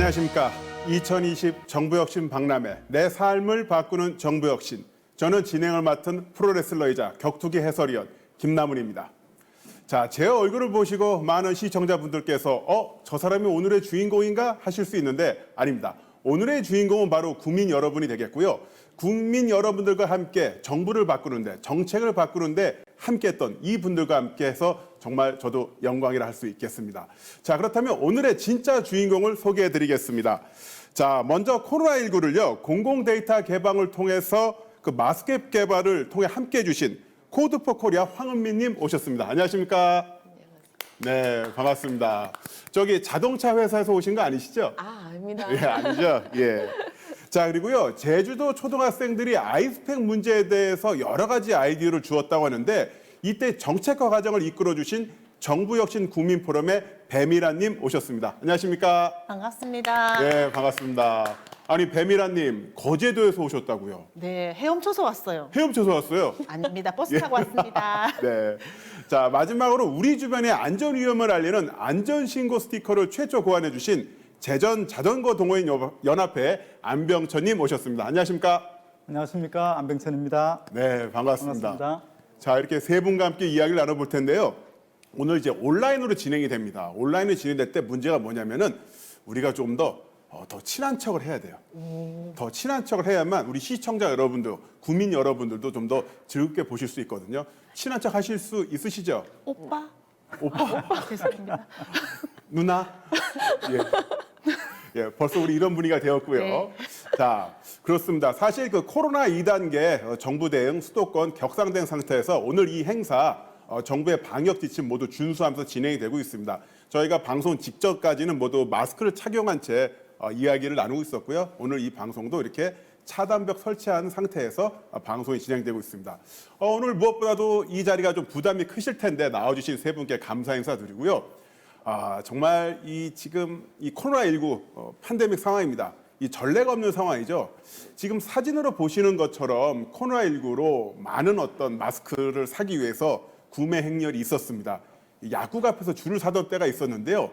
안녕하십니까. 2020 정부혁신 박람회 내 삶을 바꾸는 정부혁신. 저는 진행을 맡은 프로레슬러이자 격투기 해설위원 김남훈입니다. 자, 제 얼굴을 보시고 많은 시청자분들께서 저 사람이 오늘의 주인공인가 하실 수 있는데 아닙니다. 오늘의 주인공은 바로 국민 여러분이 되겠고요. 국민 여러분들과 함께 정부를 바꾸는데, 정책을 바꾸는데 함께했던 이 분들과 함께해서 정말 저도 영광이라 할 수 있겠습니다. 자, 그렇다면 오늘의 진짜 주인공을 소개해드리겠습니다. 자, 먼저 코로나19를요, 공공데이터 개방을 통해서 그 마스크 개발을 통해 함께해 주신 코드4코리아 황은미님 오셨습니다. 안녕하십니까? 네, 반갑습니다. 저기 자동차 회사에서 오신 거 아니시죠? 아닙니다. 예, 아니죠? 예. 자, 그리고요, 제주도 초등학생들이 아이스팩 문제에 대해서 여러 가지 아이디어를 주었다고 하는데 이때 정책화 과정을 이끌어주신 정부혁신 국민포럼의 배미라님 오셨습니다. 안녕하십니까? 반갑습니다. 네, 반갑습니다. 아니, 배미라님, 거제도에서 오셨다고요? 네, 헤엄쳐서 왔어요. 헤엄쳐서 왔어요? 아닙니다. 버스 타고 왔습니다. 네. 자, 마지막으로 우리 주변의 안전 위험을 알리는 안전신고 스티커를 최초 고안해 주신 제전 자전거 동호인 연합회 안병천님 오셨습니다. 안녕하십니까? 안녕하십니까, 안병천입니다. 네, 반갑습니다. 반갑습니다. 자, 이렇게 세 분과 함께 이야기를 나눠볼 텐데요. 오늘 이제 온라인으로 진행이 됩니다. 온라인으로 진행될 때 문제가 뭐냐면은 우리가 좀 더 친한 척을 해야 돼요. 더 친한 척을 해야만 우리 시청자 여러분들, 국민 여러분들도 좀 더 즐겁게 보실 수 있거든요. 친한 척 하실 수 있으시죠? 오빠? 오빠, 죄송합니다. 누나. 예. 예, 벌써 우리 이런 분위기가 되었고요. 네. 자, 그렇습니다. 사실 그 코로나 2단계 정부 대응 수도권 격상된 상태에서 오늘 이 행사 정부의 방역 지침 모두 준수하면서 진행이 되고 있습니다. 저희가 방송 직전까지는 모두 마스크를 착용한 채 이야기를 나누고 있었고요. 오늘 이 방송도 이렇게 차단벽 설치한 상태에서 방송이 진행되고 있습니다. 오늘 무엇보다도 이 자리가 좀 부담이 크실 텐데 나와주신 세 분께 감사 인사드리고요. 정말 지금 이 코로나19 팬데믹 상황입니다. 이 전례가 없는 상황이죠. 지금 사진으로 보시는 것처럼 코로나19로 많은 어떤 마스크를 사기 위해서 구매 행렬이 있었습니다. 약국 앞에서 줄을 서던 때가 있었는데요.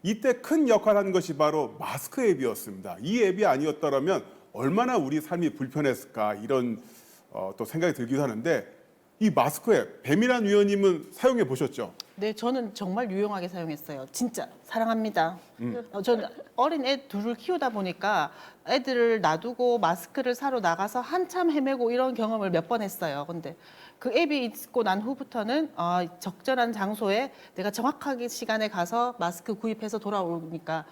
이때 큰 역할을 한 것이 바로 마스크 앱이었습니다. 이 앱이 아니었더라면 얼마나 우리 삶이 불편했을까 이런 또 생각이 들기도 하는데 이 마스크 앱, 배미란 위원님은 사용해 보셨죠? 네, 저는 정말 유용하게 사용했어요. 진짜 사랑합니다. 저는 어린 애 둘을 키우다 보니까 애들을 놔두고 마스크를 사러 나가서 한참 헤매고 이런 경험을 몇 번 했어요. 근데 그 앱이 있고 난 후부터는 적절한 장소에 내가 정확하게 시간에 가서 마스크 구입해서 돌아오니까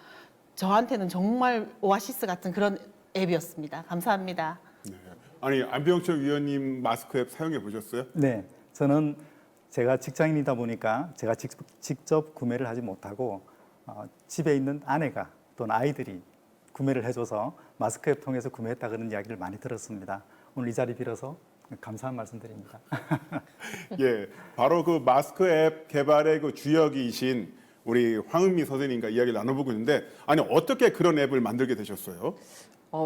저한테는 정말 오아시스 같은 그런 앱이었습니다. 감사합니다. 네. 아니, 안병철 위원님 마스크 앱 사용해 보셨어요? 네, 저는 제가 직장인이다 보니까 제가 직접 구매를 하지 못하고 집에 있는 아내가 또는 아이들이 구매를 해줘서 마스크 앱 통해서 구매했다 그런 이야기를 많이 들었습니다. 오늘 이 자리 빌어서 감사한 말씀드립니다. 예, 바로 그 마스크 앱 개발의 그 주역이신 우리 황은미 선생님과 이야기를 나눠보고 있는데 아니 어떻게 그런 앱을 만들게 되셨어요?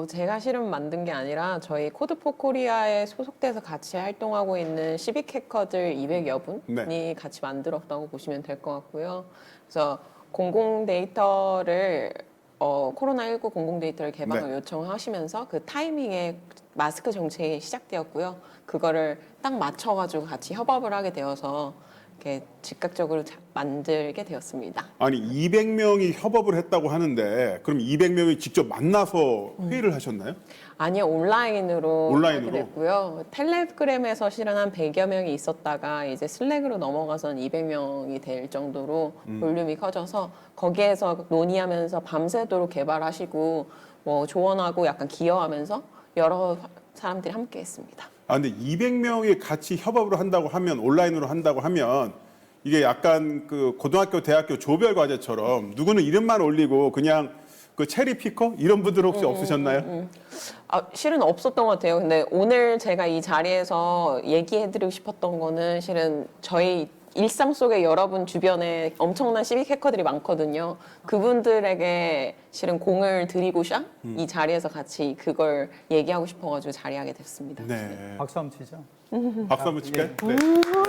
제가 실은 만든 게 아니라 저희 코드4코리아에 소속돼서 같이 활동하고 있는 시빅 해커들 200여 분이 네. 같이 만들었다고 보시면 될 것 같고요. 그래서 공공 데이터를 코로나19 공공 데이터를 개방을 네. 요청하시면서 그 타이밍에 마스크 정책이 시작되었고요. 그거를 딱 맞춰가지고 같이 협업을 하게 되어서 이렇게 즉각적으로 만들게 되었습니다. 아니 200명이 협업을 했다고 하는데 그럼 200명이 직접 만나서 회의를 하셨나요? 아니요, 온라인으로 온라인으로? 하게 됐고요. 텔레그램에서 실은 한 100여 명이 있었다가 이제 슬랙으로 넘어가선 200명이 될 정도로 볼륨이 커져서 거기에서 논의하면서 밤새도록 개발하시고 뭐 조언하고 약간 기여하면서 여러 사람들이 함께 했습니다. 근데 200명이 같이 협업을 한다고 하면 온라인으로 한다고 하면 이게 약간 그 고등학교, 대학교 조별 과제처럼 누구는 이름만 올리고 그냥 그 체리 피커 이런 분들 혹시 없으셨나요? 실은 없었던 것 같아요. 근데 오늘 제가 이 자리에서 얘기해드리고 싶었던 거는 실은 저희 일상 속에 여러분 주변에 엄청난 시빅 해커들이 많거든요. 그분들에게 실은 공을 들이고자 이 자리에서 같이 그걸 얘기하고 싶어가지고 자리하게 됐습니다. 네. 박수 한번 치죠. 박수 한번 칠까요? 예. 네.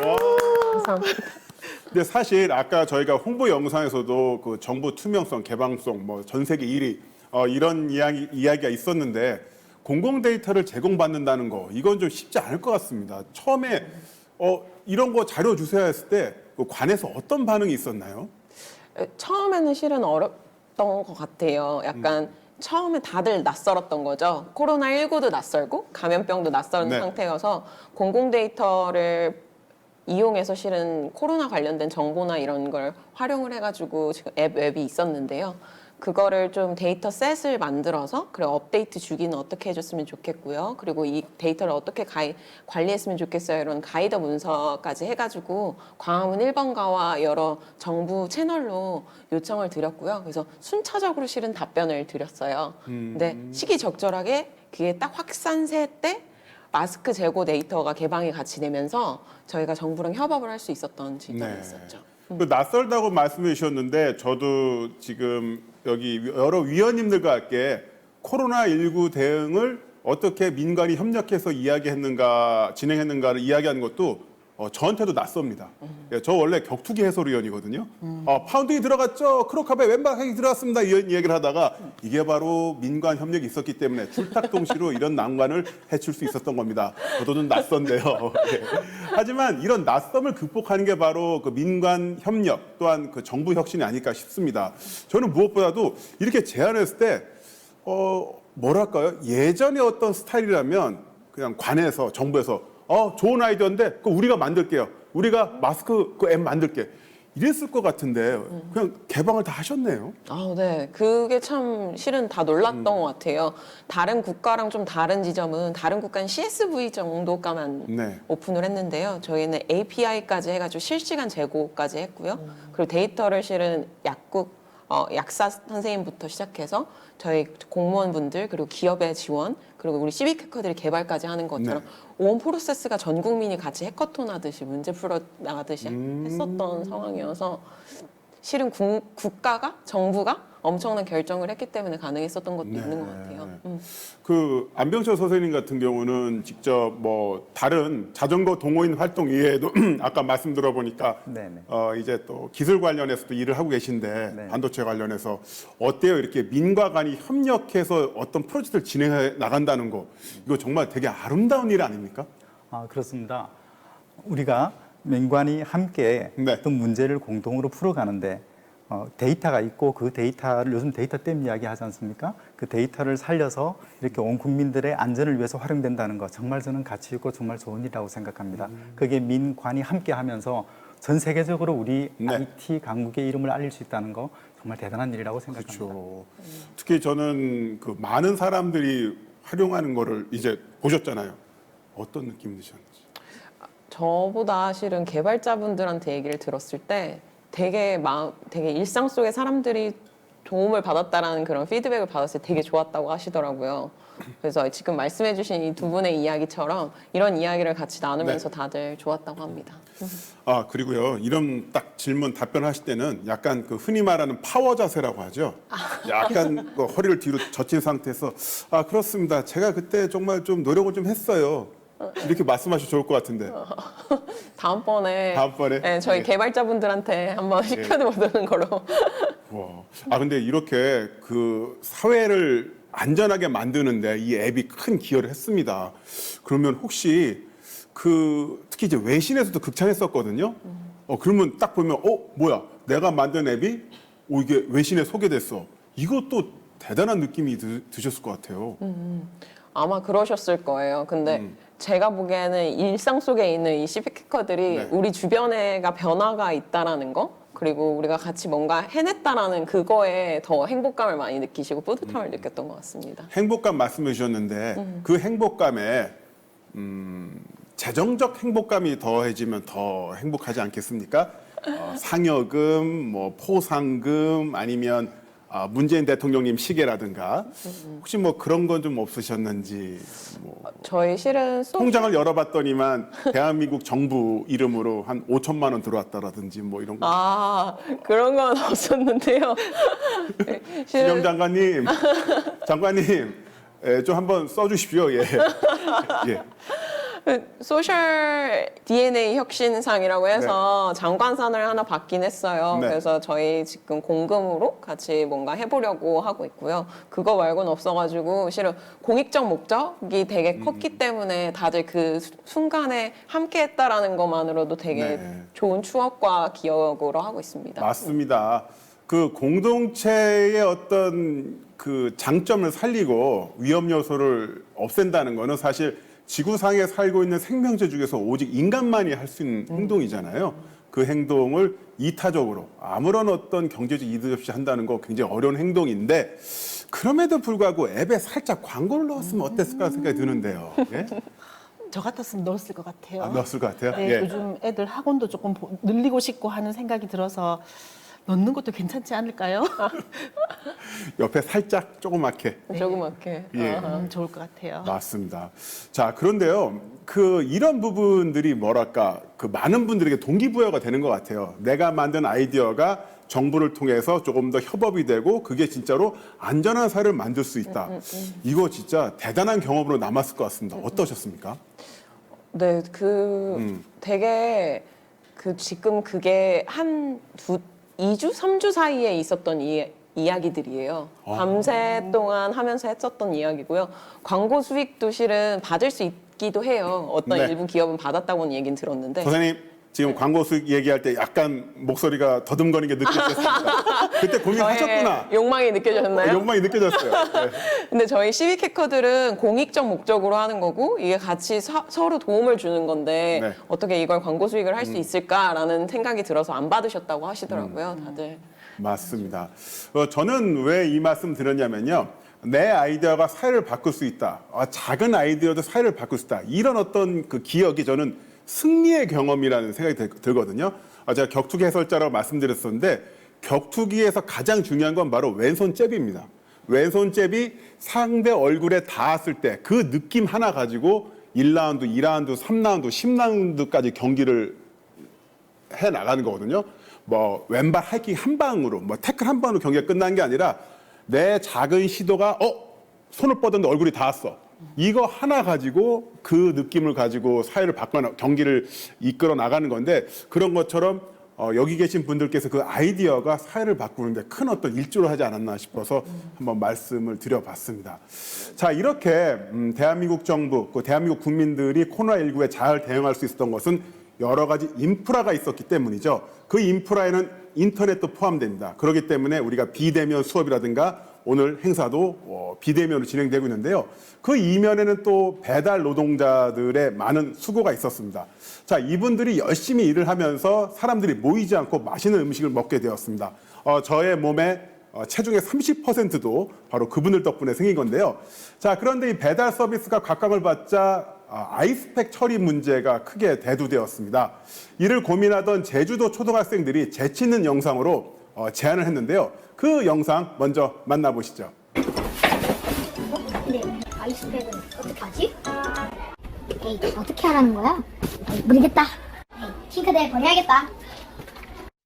와. 감사합니다. 근데 사실 아까 저희가 홍보 영상에서도 그 정보 투명성, 개방성, 뭐 전 세계 1위 이런 이야기가 있었는데 공공 데이터를 제공받는다는 거 이건 좀 쉽지 않을 것 같습니다. 처음에 이런 거 자료 주세요 했을 때 관에서 어떤 반응이 있었나요? 처음에는 실은 어렵던 것 같아요. 약간 처음에 다들 낯설었던 거죠. 코로나19도 낯설고 감염병도 낯선 네. 상태여서 공공 데이터를 이용해서 실은 코로나 관련된 정보나 이런 걸 활용을 해가지고 지금 앱이 있었는데요. 그거를 좀 데이터 셋을 만들어서 그리고 업데이트 주기는 어떻게 해줬으면 좋겠고요. 그리고 이 데이터를 어떻게 관리했으면 좋겠어요. 이런 가이드 문서까지 해가지고 광화문 1번가와 여러 정부 채널로 요청을 드렸고요. 그래서 순차적으로 실은 답변을 드렸어요. 근데 시기적절하게 그게 딱 확산세 때 마스크 재고 데이터가 개방이 같이 되면서 저희가 정부랑 협업을 할 수 있었던 시점이 네. 있었죠. 그 낯설다고 말씀해 주셨는데 저도 지금 여기 여러 위원님들과 함께 코로나19 대응을 어떻게 민간이 협력해서 진행했는가를 이야기하는 것도 저한테도 낯섭니다. 예, 저 원래 격투기 해설위원이거든요. 파운딩이 들어갔죠. 크로캅에 왼발 핵이 들어갔습니다. 이런 얘기를 하다가 이게 바로 민간 협력이 있었기 때문에 출탁동시로 이런 난관을 해칠 수 있었던 겁니다. 저도 좀 낯선데요. 예. 하지만 이런 낯섦을 극복하는 게 바로 그 민간 협력 또한 그 정부 혁신이 아닐까 싶습니다. 저는 무엇보다도 이렇게 제안했을 때 뭐랄까요? 예전의 어떤 스타일이라면 그냥 관에서 정부에서 좋은 아이디어인데 그 우리가 만들게요. 우리가 마스크 그 앱 만들게. 이랬을 것 같은데 그냥 개방을 다 하셨네요. 네. 그게 참 실은 다 놀랐던 것 같아요. 다른 국가랑 좀 다른 지점은 다른 국가는 CSV 정도까만 네. 오픈을 했는데요. 저희는 API까지 해가지고 실시간 재고까지 했고요. 그리고 데이터를 실은 약사 선생님부터 시작해서 저희 공무원분들 그리고 기업의 지원 그리고 우리 시빅 해커들이 개발까지 하는 것처럼 온 프로세스가 전 국민이 같이 해커톤 하듯이 문제 풀어 나가듯이 했었던 상황이어서 실은 국가가 정부가 엄청난 결정을 했기 때문에 가능했었던 것도 있는 것 같아요. 그 안병철 선생님 같은 경우는 직접 뭐 다른 자전거 동호인 활동 이외에도 아까 말씀 들어보니까 네네. 이제 또 기술 관련해서도 일을 하고 계신데 네. 반도체 관련해서 어때요? 이렇게 민과 간이 협력해서 어떤 프로젝트를 진행해 나간다는 거 이거 정말 되게 아름다운 일 아닙니까? 그렇습니다. 우리가 민관이 함께 네. 어떤 문제를 공동으로 풀어가는데 데이터가 있고 그 데이터를 요즘 데이터 댐 이야기 하지 않습니까? 그 데이터를 살려서 이렇게 온 국민들의 안전을 위해서 활용된다는 거 정말 저는 가치 있고 정말 좋은 일이라고 생각합니다. 그게 민관이 함께 하면서 전 세계적으로 우리 네. IT 강국의 이름을 알릴 수 있다는 거 정말 대단한 일이라고 생각합니다. 그렇죠. 특히 저는 그 많은 사람들이 활용하는 거를 이제 보셨잖아요. 어떤 느낌이 드셨는지. 저보다 실은 개발자분들한테 얘기를 들었을 때 되게 일상 속의 사람들이 도움을 받았다라는 그런 피드백을 받았을 때 되게 좋았다고 하시더라고요. 그래서 지금 말씀해주신 이 두 분의 이야기처럼 이런 이야기를 같이 나누면서 다들 좋았다고 합니다. 그리고요, 이런 딱 질문 답변하실 때는 약간 그 흔히 말하는 파워 자세라고 하죠. 약간 그 허리를 뒤로 젖힌 상태에서, 그렇습니다. 제가 그때 정말 좀 노력을 좀 했어요. 이렇게 말씀하셔도 좋을 것 같은데. 다음번에 네, 저희 예. 개발자분들한테 한번 시켜보는 거로. 와. 근데 이렇게 그 사회를 안전하게 만드는데 이 앱이 큰 기여를 했습니다. 그러면 혹시 특히 이제 외신에서도 극찬했었거든요. 그러면 딱 보면 뭐야? 내가 만든 앱이 이게 외신에 소개됐어. 이것도 대단한 느낌이 드셨을 것 같아요. 아마 그러셨을 거예요. 근데 제가 보기에는 일상 속에 있는 이 시빅 해커들이 네. 우리 주변에가 변화가 있다라는 거, 그리고 우리가 같이 뭔가 해냈다라는 그거에 더 행복감을 많이 느끼시고 뿌듯함을 느꼈던 것 같습니다. 행복감 말씀해 주셨는데 그 행복감에 재정적 행복감이 더해지면 더 행복하지 않겠습니까? 상여금, 뭐 포상금 아니면 문재인 대통령님 시계라든가 혹시 뭐 그런 건 좀 없으셨는지 저희 실은 통장을 열어봤더니만 대한민국 정부 이름으로 한 5천만 원 들어왔다라든지 뭐 이런 거. 그런 건 없었는데요. 신영 장관님, 좀 한번 써주십시오. 예. 예. 소셜 DNA 혁신상이라고 해서 장관상을 하나 받긴 했어요. 네. 그래서 저희 지금 공금으로 같이 뭔가 해보려고 하고 있고요. 그거 말고는 없어가지고 실은 공익적 목적이 되게 컸기 때문에 다들 그 순간에 함께했다라는 것만으로도 되게 네. 좋은 추억과 기억으로 하고 있습니다. 맞습니다. 그 공동체의 어떤 그 장점을 살리고 위험 요소를 없앤다는 거는 사실 지구상에 살고 있는 생명체 중에서 오직 인간만이 할 수 있는 행동이잖아요. 그 행동을 이타적으로 아무런 어떤 경제적 이득 없이 한다는 거 굉장히 어려운 행동인데 그럼에도 불구하고 앱에 살짝 광고를 넣었으면 어땠을까 생각이 드는데요. 예? 저 같았으면 넣었을 것 같아요. 안 넣었을 것 같아요. 네, 예. 요즘 애들 학원도 조금 늘리고 싶고 하는 생각이 들어서 넣는 것도 괜찮지 않을까요? 옆에 살짝 조그맣게. 조그맣게. 예. 좋을 것 같아요. 맞습니다. 자, 그런데요. 그 이런 부분들이 뭐랄까 그 많은 분들에게 동기부여가 되는 것 같아요. 내가 만든 아이디어가 정부를 통해서 조금 더 협업이 되고 그게 진짜로 안전한 사회를 만들 수 있다. 이거 진짜 대단한 경험으로 남았을 것 같습니다. 어떠셨습니까? 네, 되게 지금 그게 한 2주, 3주 사이에 있었던 이야기들이에요. 밤새 동안 하면서 했었던 이야기고요. 광고 수익도 실은 받을 수 있기도 해요. 어떤 네. 일부 기업은 받았다고는 얘기는 들었는데. 선생님 지금 광고 수익 얘기할 때 약간 목소리가 더듬거리는 게 느껴졌습니다. 그때 고민하셨구나. 저의 욕망이 느껴졌나요? 욕망이 느껴졌어요. 네. 근데 저희 시빅 해커들은 공익적 목적으로 하는 거고 이게 같이 서로 도움을 주는 건데 네. 어떻게 이걸 광고 수익을 할 수 있을까라는 생각이 들어서 안 받으셨다고 하시더라고요, 다들. 맞습니다. 저는 왜 이 말씀 드렸냐면요. 내 아이디어가 사회를 바꿀 수 있다. 작은 아이디어도 사회를 바꿀 수 있다. 이런 어떤 그 기억이 저는 승리의 경험이라는 생각이 들거든요. 제가 격투기 해설자라고 말씀드렸었는데 격투기에서 가장 중요한 건 바로 왼손잽입니다. 왼손잽이 상대 얼굴에 닿았을 때 그 느낌 하나 가지고 1라운드, 2라운드, 3라운드, 10라운드까지 경기를 해 나가는 거거든요. 뭐 왼발 하이킹 한 방으로, 뭐 태클 한 방으로 경기가 끝난 게 아니라 내 작은 시도가 손을 뻗었는데 얼굴이 닿았어. 이거 하나 가지고 그 느낌을 가지고 사회를 경기를 이끌어 나가는 건데 그런 것처럼 여기 계신 분들께서 그 아이디어가 사회를 바꾸는데 큰 어떤 일조를 하지 않았나 싶어서 한번 말씀을 드려봤습니다. 자, 이렇게 대한민국 정부, 그 대한민국 국민들이 코로나19에 잘 대응할 수 있었던 것은 여러 가지 인프라가 있었기 때문이죠. 그 인프라에는 인터넷도 포함됩니다. 그렇기 때문에 우리가 비대면 수업이라든가 오늘 행사도 비대면으로 진행되고 있는데요. 그 이면에는 또 배달 노동자들의 많은 수고가 있었습니다. 자, 이분들이 열심히 일을 하면서 사람들이 모이지 않고 맛있는 음식을 먹게 되었습니다. 저의 몸에 체중의 30%도 바로 그분들 덕분에 생긴 건데요. 자, 그런데 이 배달 서비스가 각광을 받자 아이스팩 처리 문제가 크게 대두되었습니다. 이를 고민하던 제주도 초등학생들이 재치 있는 영상으로 제안을 했는데요. 그 영상 먼저 만나보시죠. 근데 아이스팩은 어떻게 하지? 에이, 어떻게 하라는 거야? 에이, 모르겠다. 에이, 싱크대에 버려야겠다.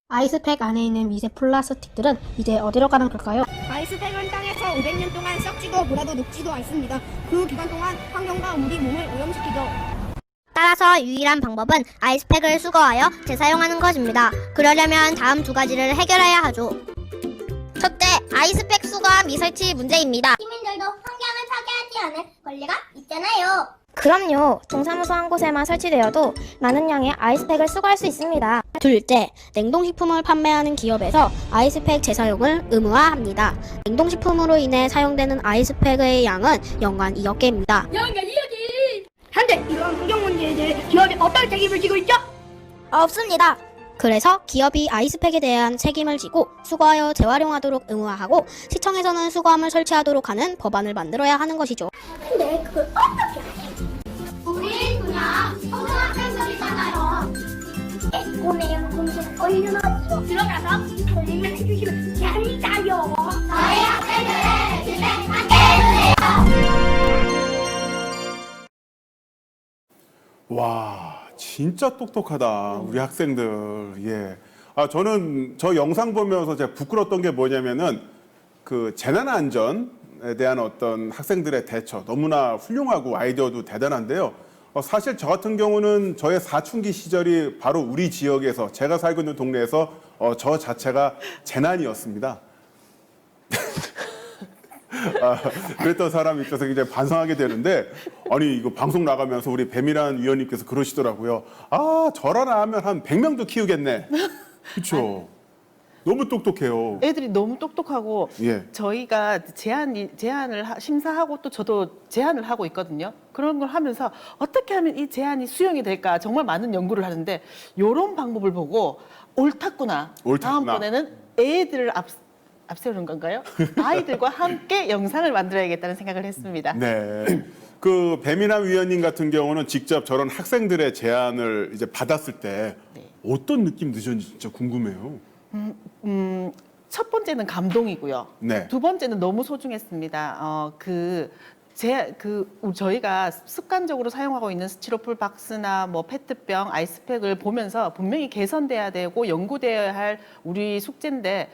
아이스팩 안에 있는 미세 플라스틱들은 이제 어디로 가는 걸까요? 아이스팩은 땅에서 500년 동안 썩지도 보라도 녹지도 않습니다. 그 기간 동안 환경과 우리 몸을 오염시키죠. 따라서 유일한 방법은 아이스팩을 수거하여 재사용하는 것입니다. 그러려면 다음 두 가지를 해결해야 하죠. 첫째, 아이스팩 수거함 미설치 문제입니다. 시민들도 환경을 파괴하지 않을 권리가 있잖아요. 그럼요. 동사무소 한 곳에만 설치되어도 많은 양의 아이스팩을 수거할 수 있습니다. 둘째, 냉동식품을 판매하는 기업에서 아이스팩 재사용을 의무화합니다. 냉동식품으로 인해 사용되는 아이스팩의 양은 연간 2억 개입니다. 연간 2억이! 현재 이러한 환경 문제에 대해 기업이 어떤 책임을 지고 있죠? 없습니다. 그래서 기업이 아이스팩에 대한 책임을 지고 수거하여 재활용하도록 의무화하고 시청에서는 수거함을 설치하도록 하는 법안을 만들어야 하는 것이죠. 근데 그걸 어떻게 하지? 우리 그냥 초등학생들이잖아요. 오늘 공식 올려놓고 들어가서 설명을 해주시면 됩니다요. 저희 학생들의 집에 함께 해주세요. 와, 진짜 똑똑하다. 우리 학생들. 예. 저는 저 영상 보면서 제가 부끄러웠던 게 뭐냐면은 그 재난 안전에 대한 어떤 학생들의 대처 너무나 훌륭하고 아이디어도 대단한데요. 사실 저 같은 경우는 저의 사춘기 시절이 바로 우리 지역에서 제가 살고 있는 동네에서 저 자체가 재난이었습니다. 그랬던 사람이 있어서 굉장히 반성하게 되는데 아니 이거 방송 나가면서 우리 배민환 위원님께서 그러시더라고요. 아 저러나 하면 한 100명도 키우겠네. 그렇죠. 너무 똑똑해요. 애들이 너무 똑똑하고 예. 저희가 심사하고 또 저도 제안을 하고 있거든요. 그런 걸 하면서 어떻게 하면 이 제안이 수용이 될까 정말 많은 연구를 하는데 이런 방법을 보고 옳았구나. 옳았구나. 다음번에는 애들을 앞세우는 건가요? 아이들과 함께 영상을 만들어야겠다는 생각을 했습니다. 네. 그 배민환 위원님 같은 경우는 직접 저런 학생들의 제안을 이제 받았을 때 어떤 느낌 드셨는지 진짜 궁금해요. 첫 번째는 감동이고요. 네. 두 번째는 너무 소중했습니다. 저희가 습관적으로 사용하고 있는 스티로폴 박스나 뭐 페트병, 아이스팩을 보면서 분명히 개선돼야 되고 연구되어야 할 우리 숙제인데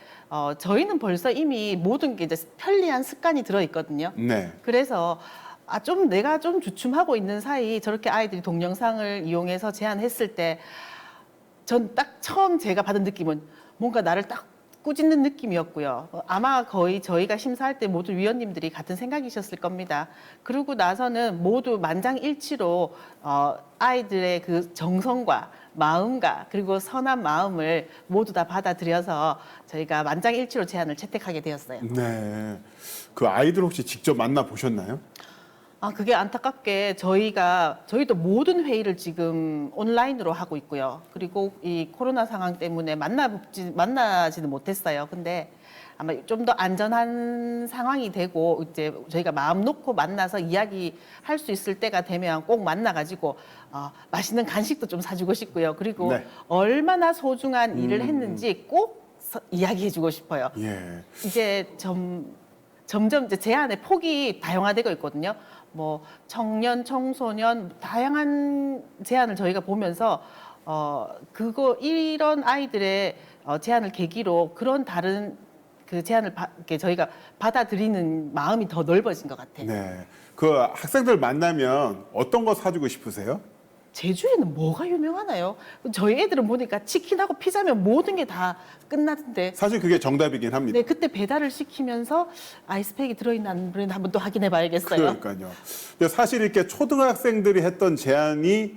저희는 벌써 이미 모든 게 이제 편리한 습관이 들어 있거든요. 네. 그래서 내가 좀 주춤하고 있는 사이 저렇게 아이들이 동영상을 이용해서 제안했을 때 전 딱 처음 제가 받은 느낌은 뭔가 나를 딱 꾸짖는 느낌이었고요. 아마 거의 저희가 심사할 때 모두 위원님들이 같은 생각이셨을 겁니다. 그러고 나서는 모두 만장일치로 아이들의 그 정성과 마음과 그리고 선한 마음을 모두 다 받아들여서 저희가 만장일치로 제안을 채택하게 되었어요. 네. 그 아이들 혹시 직접 만나 보셨나요? 그게 안타깝게 저희도 모든 회의를 지금 온라인으로 하고 있고요. 그리고 이 코로나 상황 때문에 만나지는 못했어요. 근데 아마 좀 더 안전한 상황이 되고 이제 저희가 마음 놓고 만나서 이야기할 수 있을 때가 되면 꼭 만나가지고 맛있는 간식도 좀 사주고 싶고요. 그리고 네. 얼마나 소중한 일을 했는지 꼭 이야기해주고 싶어요. 예. 이제 점점 이제 제안의 폭이 다양화되고 있거든요. 뭐 청년, 청소년 다양한 제안을 저희가 보면서 이런 아이들의 제안을 계기로 그런 다른 그 제안을 이렇게 저희가 받아들이는 마음이 더 넓어진 것 같아요. 네. 그 학생들 만나면 어떤 거 사주고 싶으세요? 제주에는 뭐가 유명하나요? 저희 애들은 보니까 치킨하고 피자면 모든 게 다 끝나던데. 사실 그게 정답이긴 합니다. 네, 그때 배달을 시키면서 아이스팩이 들어있나 안 들어있나 한번 또 확인해 봐야겠어요. 그러니까요. 근데 사실 이렇게 초등학생들이 했던 제안이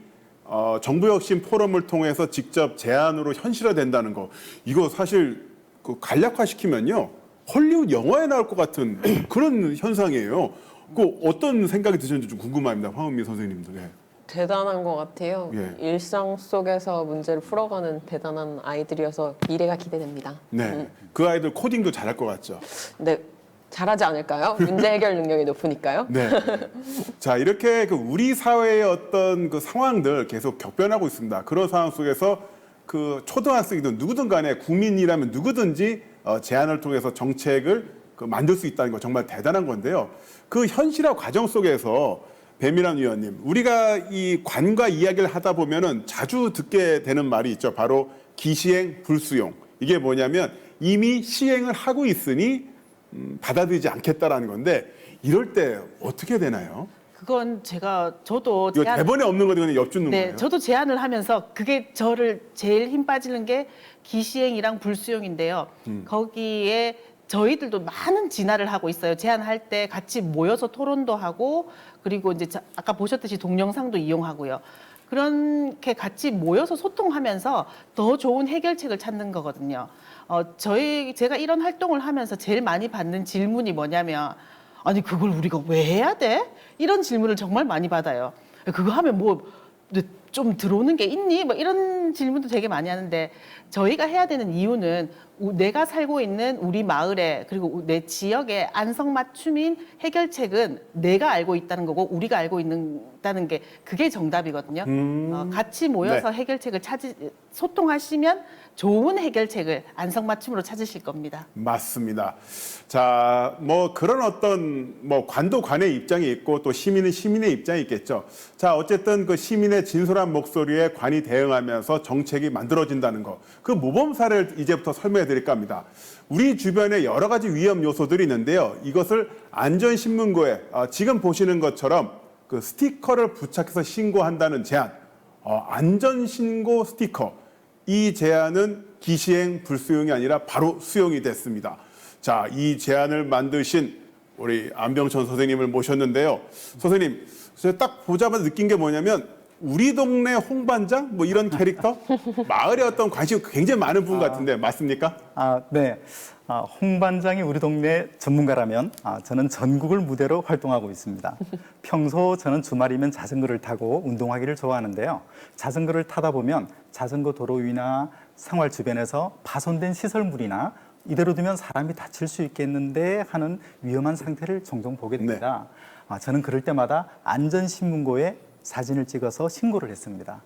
정부혁신 포럼을 통해서 직접 제안으로 현실화된다는 거, 이거 사실 그 간략화시키면요 헐리우드 영화에 나올 것 같은 그런 현상이에요. 그 어떤 생각이 드셨는지 좀 궁금합니다, 황은미 선생님도. 네. 대단한 것 같아요. 예. 일상 속에서 문제를 풀어가는 대단한 아이들이어서 미래가 기대됩니다. 네. 그 아이들 코딩도 잘할 것 같죠. 근데 잘하지 않을까요? 문제 해결 능력이 높으니까요. 네. 자, 이렇게 그 우리 사회의 어떤 그 상황들 계속 격변하고 있습니다. 그런 상황 속에서 그 초등학생이든 누구든 간에 국민이라면 누구든지 제안을 통해서 정책을 만들 수 있다는 거 정말 대단한 건데요. 그 현실화 과정 속에서 배민환 위원님, 우리가 이 관과 이야기를 하다 보면은 자주 듣게 되는 말이 있죠. 바로 기시행 불수용. 이게 뭐냐면 이미 시행을 하고 있으니 받아들이지 않겠다라는 건데 이럴 때 어떻게 되나요? 그건 저도 이거 대본에 없는 거 그냥 엿주는 네, 거예요? 저도 제안을 하면서 그게 저를 제일 힘 빠지는 게 기시행이랑 불수용인데요. 거기에 저희들도 많은 진화를 하고 있어요. 제안할 때 같이 모여서 토론도 하고 그리고 이제 아까 보셨듯이 동영상도 이용하고요. 그렇게 같이 모여서 소통하면서 더 좋은 해결책을 찾는 거거든요. 제가 이런 활동을 하면서 제일 많이 받는 질문이 뭐냐면 아니 그걸 우리가 왜 해야 돼? 이런 질문을 정말 많이 받아요. 그거 하면 뭐 좀 들어오는 게 있니? 뭐 이런 질문도 되게 많이 하는데 저희가 해야 되는 이유는 내가 살고 있는 우리 마을에 그리고 내 지역의 안성맞춤인 해결책은 내가 알고 있다는 거고 우리가 알고 있다는 게 그게 정답이거든요. 같이 모여서 네. 해결책을 소통하시면 좋은 해결책을 안성맞춤으로 찾으실 겁니다. 맞습니다. 자, 뭐 그런 어떤 뭐 관도 관의 입장이 있고 또 시민은 시민의 입장이 있겠죠. 자, 어쨌든 그 시민의 진솔한 목소리에 관이 대응하면서 정책이 만들어진다는 거. 그 모범 사례를 이제부터 설명해 드릴까 합니다. 우리 주변에 여러 가지 위험 요소들이 있는데요. 이것을 안전신문고에 지금 보시는 것처럼 그 스티커를 부착해서 신고한다는 제안, 안전신고 스티커, 이 제안은 기시행 불수용이 아니라 바로 수용이 됐습니다. 자, 이 제안을 만드신 우리 안병천 선생님을 모셨는데요. 선생님, 제가 딱 보자마자 느낀 게 뭐냐면 우리 동네 홍반장 뭐 이런 캐릭터, 마을에 어떤 관심이 굉장히 많은 분 같은데 맞습니까? 네. 홍반장이 우리 동네 전문가라면 저는 전국을 무대로 활동하고 있습니다. 평소 저는 주말이면 자전거를 타고 운동하기를 좋아하는데요. 자전거를 타다 보면 자전거 도로 위나 생활 주변에서 파손된 시설물이나 이대로 두면 사람이 다칠 수 있겠는데 하는 위험한 상태를 종종 보게 됩니다. 저는 그럴 때마다 안전신문고에 사진을 찍어서 신고를 했습니다.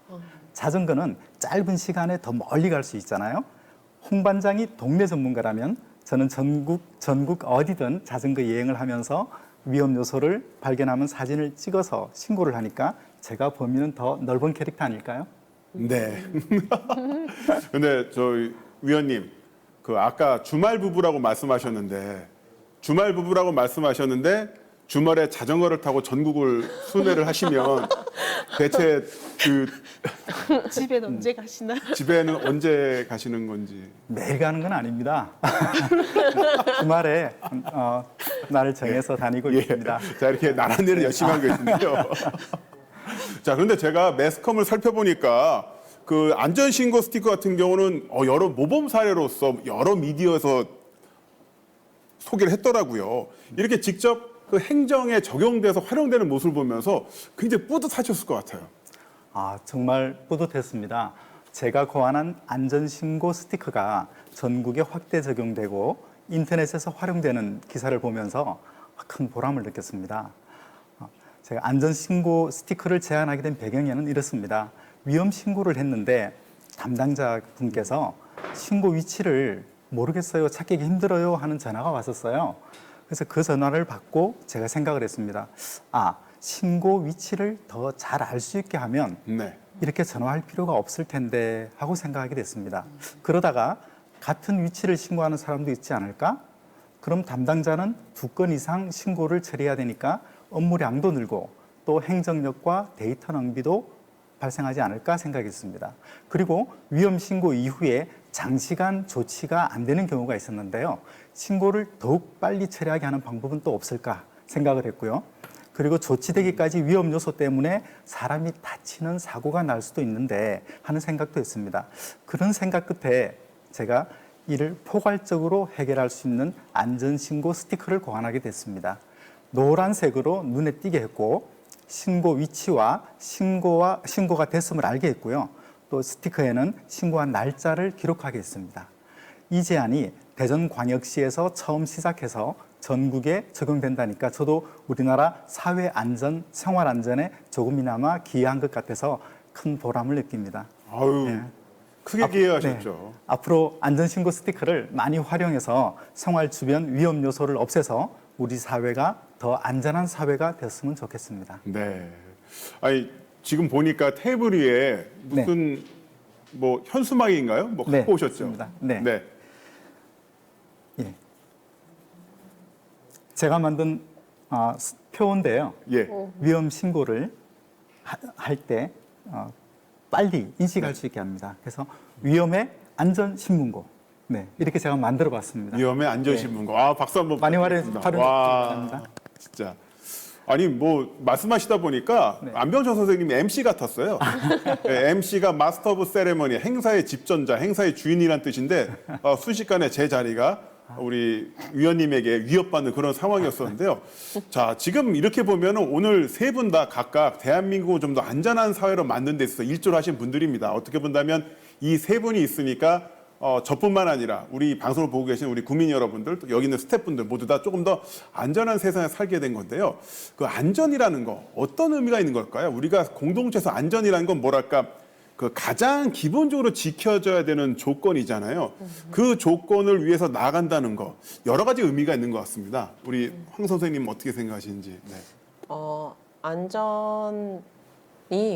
자전거는 짧은 시간에 더 멀리 갈 수 있잖아요. 홍반장이 동네 전문가라면 저는 전국 어디든 자전거 여행을 하면서 위험 요소를 발견하면 사진을 찍어서 신고를 하니까 제가 범위는 더 넓은 캐릭터 아닐까요? 네. 근데 저 위원님, 그 아까 주말 부부라고 말씀하셨는데 주말에 자전거를 타고 전국을 순회를 하시면 대체 그 집에는 언제 가시나요? 집에는 언제 가시는 건지. 매일 가는 건 아닙니다. 주말에 날을 정해서 다니고 있습니다. 자, 이렇게 나란 일을 열심히 하고 계신데요. 자, 그런데 제가 매스컴을 살펴보니까 그 안전신고 스티커 같은 경우는 여러 모범 사례로서 여러 미디어에서 소개를 했더라고요. 이렇게 직접 그 행정에 적용돼서 활용되는 모습을 보면서 굉장히 뿌듯하셨을 것 같아요. 정말 뿌듯했습니다. 제가 고안한 안전신고 스티커가 전국에 확대 적용되고 인터넷에서 활용되는 기사를 보면서 큰 보람을 느꼈습니다. 제가 안전신고 스티커를 제안하게 된 배경에는 이렇습니다. 위험 신고를 했는데 담당자 분께서 신고 위치를 모르겠어요, 찾기가 힘들어요 하는 전화가 왔었어요. 그래서 그 전화를 받고 제가 생각을 했습니다. 신고 위치를 더 잘 알 수 있게 하면 네. 이렇게 전화할 필요가 없을 텐데 하고 생각하게 됐습니다. 그러다가 같은 위치를 신고하는 사람도 있지 않을까? 그럼 담당자는 2건 이상 신고를 처리해야 되니까 업무량도 늘고 또 행정력과 데이터 낭비도 발생하지 않을까 생각했습니다. 그리고 위험 신고 이후에 장시간 조치가 안 되는 경우가 있었는데요. 신고를 더욱 빨리 처리하게 하는 방법은 또 없을까 생각을 했고요. 그리고 조치되기까지 위험 요소 때문에 사람이 다치는 사고가 날 수도 있는데 하는 생각도 했습니다. 그런 생각 끝에 제가 이를 포괄적으로 해결할 수 있는 안전신고 스티커를 고안하게 됐습니다. 노란색으로 눈에 띄게 했고 신고 위치와 신고가 됐음을 알게 했고요. 또 스티커에는 신고한 날짜를 기록하게 했습니다. 이 제안이 대전광역시에서 처음 시작해서 전국에 적용된다니까 저도 우리나라 사회 안전, 생활 안전에 조금이나마 기여한 것 같아서 큰 보람을 느낍니다. 아유, 네. 크게 기여하셨죠. 네. 앞으로 안전신고 스티커를 많이 활용해서 생활 주변 위험 요소를 없애서 우리 사회가 더 안전한 사회가 됐으면 좋겠습니다. 네. 아니, 지금 보니까 테이블 위에 무슨 뭐 현수막인가요? 뭐 갖고 오셨죠? 맞습니다. 네. 네. 예. 제가 만든 표인데요. 예. 위험 신고를 할 때 빨리 인식할 수 있게 합니다. 그래서 위험의 안전 신문고. 네, 이렇게 제가 만들어 봤습니다. 위험의 안전신문고. 박수 한번 많이 부탁드리겠습니다. 활용해 주십니다. 진짜. 아니 뭐 말씀하시다 보니까 안병천 선생님이 MC 같았어요. 네, MC가 마스터 오브 세레머니, 행사의 집전자, 행사의 주인이란 뜻인데 순식간에 제 자리가 우리 위원님에게 위협받는 그런 상황이었었는데요. 자, 지금 이렇게 보면 오늘 세 분 다 각각 대한민국을 좀 더 안전한 사회로 만든 데 있어서 일조를 하신 분들입니다. 어떻게 본다면 이 세 분이 있으니까 저뿐만 아니라 우리 방송을 보고 계신 우리 국민 여러분들, 또 여기 있는 스태프분들 모두 다 조금 더 안전한 세상에 살게 된 건데요. 그 안전이라는 거 어떤 의미가 있는 걸까요? 우리가 공동체에서 안전이라는 건 뭐랄까 그 가장 기본적으로 지켜져야 되는 조건이잖아요. 그 조건을 위해서 나아간다는 거 여러 가지 의미가 있는 것 같습니다. 우리 황 선생님 어떻게 생각하시는지. 네. 안전이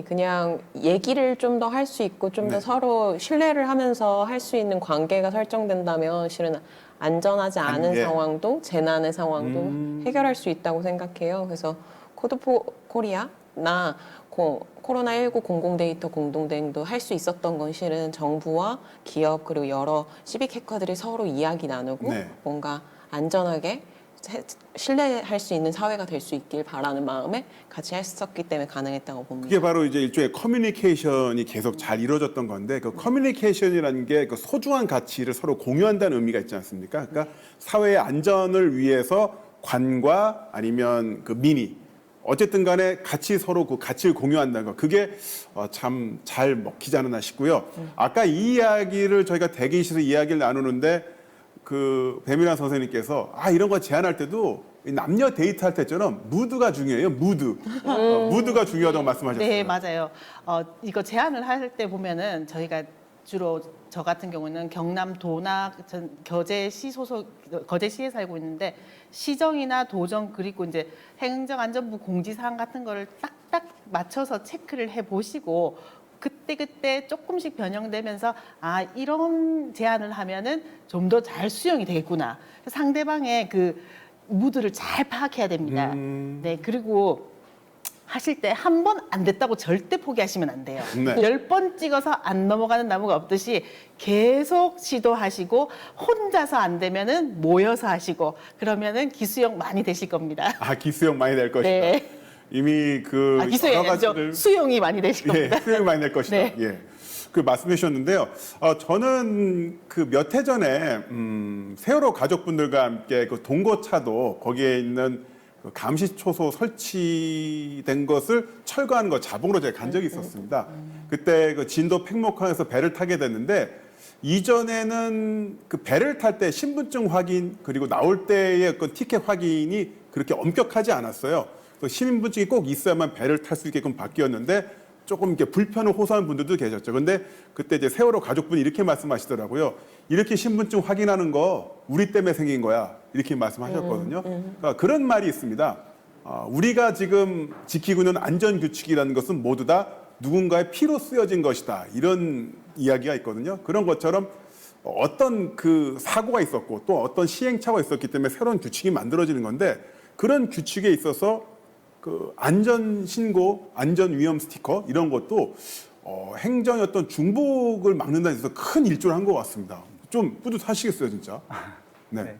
그냥 얘기를 좀 더 할 수 있고 좀 더 네. 서로 신뢰를 하면서 할 수 있는 관계가 설정된다면 실은 안전하지 않은 예. 상황도 재난의 상황도 해결할 수 있다고 생각해요. 그래서 코드 포 코리아 나 코로나19 공공데이터 공동대행도 할 수 있었던 건 실은 정부와 기업 그리고 여러 시빅 해커들이 서로 이야기 나누고 네. 뭔가 안전하게 신뢰할 수 있는 사회가 될 수 있길 바라는 마음에 같이 했었기 때문에 가능했다고 봅니다. 그게 바로 이제 일종의 커뮤니케이션이 계속 잘 이루어졌던 건데 그 커뮤니케이션이라는 게 그 소중한 가치를 서로 공유한다는 의미가 있지 않습니까? 그러니까 사회의 안전을 위해서 관과 아니면 그 민의 어쨌든 간에 같이 서로 그 가치를 공유한다는 거 그게 참 잘 먹히지 않았나 싶고요. 아까 이 이야기를 저희가 대기실에서 이야기를 나누는데 그 배민환 선생님께서 이런 거 제안할 때도 남녀 데이트할 때처럼 무드가 중요해요. 무드가 중요하다고 말씀하셨어요. 네, 맞아요. 이거 제안을 할 때 보면은 저희가 주로 저 같은 경우는 경남 도나 거제시에 살고 있는데 시정이나 도정 그리고 이제 행정안전부 공지사항 같은 거를 딱딱 맞춰서 체크를 해 보시고 그때 조금씩 변형되면서 이런 제안을 하면은 좀 더 잘 수용이 되겠구나. 상대방의 그 무드를 잘 파악해야 됩니다. 네, 그리고 하실 때 한 번 안 됐다고 절대 포기하시면 안 돼요. 네. 10번 찍어서 안 넘어가는 나무가 없듯이 계속 시도하시고 혼자서 안 되면은 모여서 하시고 그러면은 기수용 많이 되실 겁니다. 기수용 많이 될 것이다. 네. 이미 그 기수용이 여러 아니죠. 가지를 수용이 많이 되실 겁니다. 수용이 많이 될 것이다. 네. 예. 그 말씀해 주셨는데요. 저는 그 몇 해 전에 세월호 가족분들과 함께 그 동거차도 거기에 있는 그 감시초소 설치된 것을 철거하는 거 자봉으로 제가 간 적이 있었습니다. 그때 그 진도 팽목항에서 배를 타게 됐는데 이전에는 그 배를 탈 때 신분증 확인 그리고 나올 때의 그 티켓 확인이 그렇게 엄격하지 않았어요. 신분증이 꼭 있어야만 배를 탈 수 있게끔 바뀌었는데 조금 이렇게 불편을 호소하는 분들도 계셨죠. 근데 그때 이제 세월호 가족분이 이렇게 말씀하시더라고요. 이렇게 신분증 확인하는 거 우리 때문에 생긴 거야. 이렇게 말씀하셨거든요. 그러니까 그런 말이 있습니다. 우리가 지금 지키고 있는 안전규칙이라는 것은 모두 다 누군가의 피로 쓰여진 것이다. 이런 이야기가 있거든요. 그런 것처럼 어떤 그 사고가 있었고 또 어떤 시행착오가 있었기 때문에 새로운 규칙이 만들어지는 건데 그런 규칙에 있어서 그 안전 신고, 안전 위험 스티커 이런 것도 행정의 어떤 중복을 막는다는 데서 큰 일조를 한 것 같습니다. 좀 뿌듯하시겠어요, 진짜. 네. 네.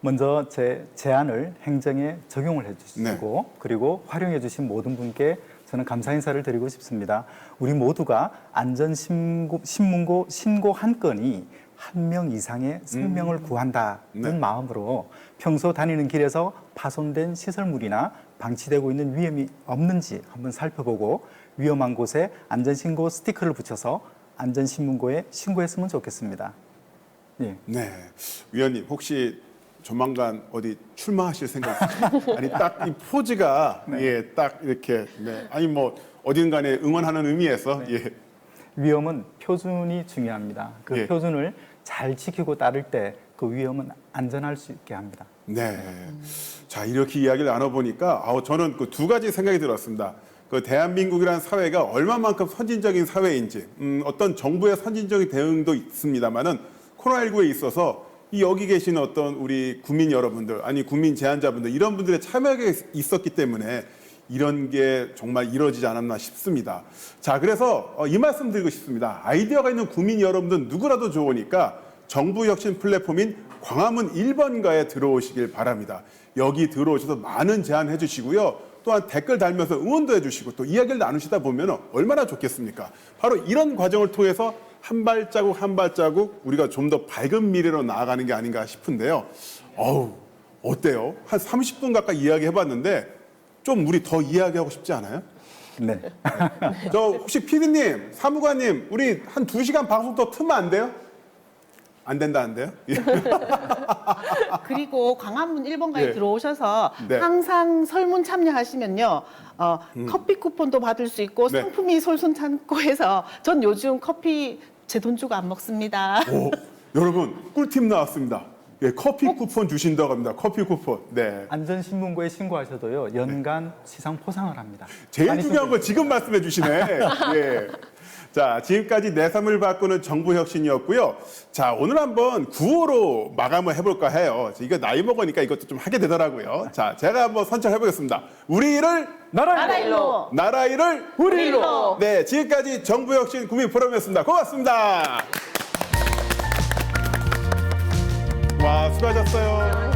먼저 제 제안을 행정에 적용을 해주시고 그리고 활용해 주신 모든 분께 저는 감사 인사를 드리고 싶습니다. 우리 모두가 안전 신문고 신고 한 건이 한 명 이상의 생명을 구한다는 네. 마음으로 평소 다니는 길에서 파손된 시설물이나 방치되고 있는 위험이 없는지 한번 살펴보고 위험한 곳에 안전신고 스티커를 붙여서 안전신문고에 신고했으면 좋겠습니다. 예. 네. 위원님, 혹시 조만간 어디 출마하실 생각 있으세요? 아니, 딱 이 포즈가, 예, 딱 이렇게, 네. 아니, 뭐, 어딘간에 응원하는 의미에서, 예. 위험은 표준이 중요합니다. 그 예. 표준을 잘 지키고 따를 때 그 위험은 안전할 수 있게 합니다. 네. 자, 이렇게 이야기를 나눠보니까, 저는 그 두 가지 생각이 들었습니다. 그 대한민국이라는 사회가 얼마만큼 선진적인 사회인지, 어떤 정부의 선진적인 대응도 있습니다만은, 코로나19에 있어서 여기 계신 어떤 우리 국민 여러분들, 아니 국민 제안자분들, 이런 분들의 참여가 있었기 때문에 이런 게 정말 이루어지지 않았나 싶습니다. 자, 그래서 이 말씀 드리고 싶습니다. 아이디어가 있는 국민 여러분들 누구라도 좋으니까 정부 혁신 플랫폼인 광화문 1번가에 들어오시길 바랍니다. 여기 들어오셔서 많은 제안해 주시고요. 또한 댓글 달면서 응원도 해주시고 또 이야기를 나누시다 보면 얼마나 좋겠습니까? 바로 이런 과정을 통해서 한 발자국 한 발자국 우리가 좀 더 밝은 미래로 나아가는 게 아닌가 싶은데요. 어때요? 한 30분 가까이 이야기해봤는데 좀 우리 더 이야기하고 싶지 않아요? 네. 저 혹시 PD님, 사무관님, 우리 한 2시간 방송 더 틀면 안 돼요? 안 된다, 안 돼요? 예. 그리고 광화문 1번가에 예. 들어오셔서 네. 항상 설문 참여하시면요. 커피 쿠폰도 받을 수 있고 네. 상품이 솔솔 참고 해서 전 요즘 커피 제 돈 주고 안 먹습니다. 여러분, 꿀팁 나왔습니다. 예, 커피 쿠폰 주신다고 합니다. 커피 쿠폰. 네. 안전신문고에 신고하셔도요 연간 시상 포상을 합니다. 제일 많이 중요한 걸 지금 말씀해 주시네. 예. 자, 지금까지 내 삶을 바꾸는 정부 혁신이었고요. 자, 오늘 한번 구호로 마감을 해볼까 해요. 이거 나이 먹으니까 이것도 좀 하게 되더라고요. 자, 제가 한번 선정해보겠습니다. 우리 일을 나라 일로. 나라 일을 우리 일로. 네, 지금까지 정부 혁신 국민 포럼이었습니다. 고맙습니다. 와, 수고하셨어요.